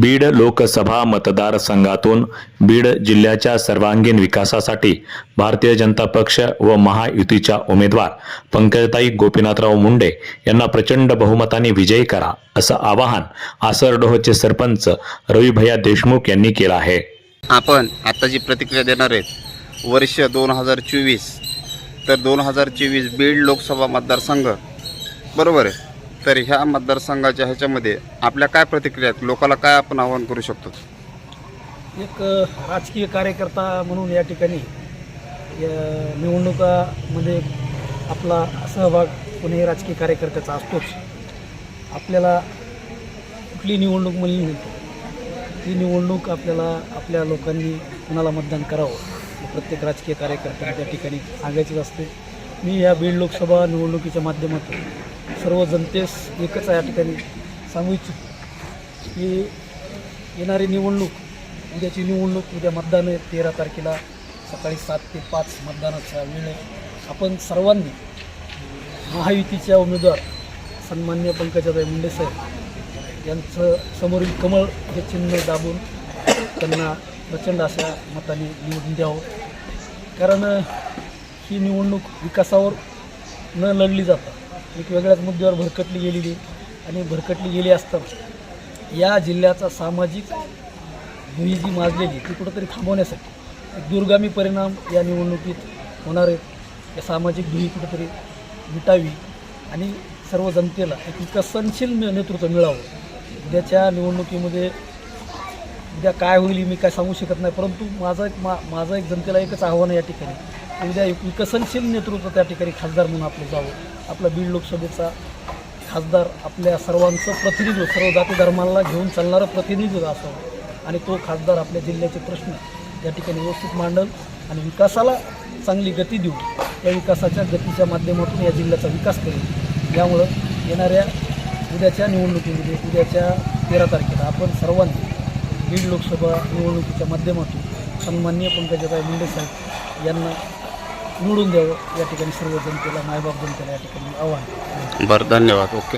बीड लोकसभा मतदारसंघातून बीड जिल्ह्याच्या सर्वांगीण विकासासाठी भारतीय जनता पक्ष व महायुतीच्या उमेदवार पंकजताई गोपीनाथराव मुंडे यांना प्रचंड बहुमताने विजयी करा असं आवाहन आसरडोहचे सरपंच रविभैया देशमुख यांनी केलं आहे। आपण आता जी प्रतिक्रिया देणार आहेत वर्ष 2024 तर 2024 बीड लोकसभा मतदारसंघ बरोबर आहे। तर ह्या मतदारसंघाच्या ह्याच्यामध्ये आपल्या काय प्रतिक्रिया आहेत, लोकांना काय आपण आवाहन करू शकतो? एक राजकीय कार्यकर्ता म्हणून या ठिकाणी या निवडणुकामध्ये आपला सहभाग कोणीही राजकीय कार्यकर्त्याचा असतोच। आपल्याला कुठली निवडणूक म्हणली नाही, ती निवडणूक आपल्याला आपल्या लोकांनी कुणाला मतदान करावं प्रत्येक राजकीय कार्यकर्त्याला त्या ठिकाणी सांगायचंच असते। मी या बीड लोकसभा निवडणुकीच्या माध्यमातून सर्व जनतेस एकच या ठिकाणी सांगू इच्छितो की येणारी निवडणूक, उद्याची निवडणूक, उद्या मतदान आहे 13 तारखेला सकाळी 7 ते 5 मतदानाचा वेळ आहे। आपण सर्वांनी महायुतीच्या उमेदवार सन्माननीय पंकजाताई मुंडे साहेब यांचं समोरील कमळ हे चिन्ह दाबून त्यांना प्रचंड अशा मताने निवडून द्यावं। कारण ही निवडणूक विकासावर न लढली जाता एक वेगळ्याच मुद्द्यावर भरकटली गेलेली आणि भरकटली गेली असताना या जिल्ह्याचा सामाजिक भुई जी माजलेली ती कुठंतरी थांबवण्यासाठी एक दूरगामी परिणाम या निवडणुकीत होणार आहेत। या सामाजिक भुई कुठंतरी मिटावी आणि सर्व जनतेला एक विकसनशील नेतृत्व मिळावं। उद्याच्या निवडणुकीमध्ये उद्या काय होईल मी काय सांगू शकत नाही, परंतु माझं एक जनतेला एकच आव्हान आहे या ठिकाणी, उद्या एक विकसनशील नेतृत्व त्या ठिकाणी खासदार म्हणून आपलं जावं। आपला बीड लोकसभेचा खासदार आपल्या सर्वांचं प्रतिनिधित्व, सर्व जाती धर्माला घेऊन चालणारं प्रतिनिधित्व असावं आणि तो खासदार आपल्या जिल्ह्याचे प्रश्न या ठिकाणी व्यवस्थित मांडल आणि विकासाला चांगली गती देऊ, त्या विकासाच्या गतीच्या माध्यमातून या जिल्ह्याचा विकास करेल। यामुळं येणाऱ्या उद्याच्या निवडणुकीमध्ये उद्याच्या 13 तारखेला आपण सर्वांनी बीड लोकसभा निवडणुकीच्या माध्यमातून सन्माननीय पंकजाताई मुंडे साहेब यांना निवडून द्यावं या ठिकाणी सर्व जनतेला, मायबाप जनतेला या ठिकाणी आव्हान। बरं, धन्यवाद। ओके।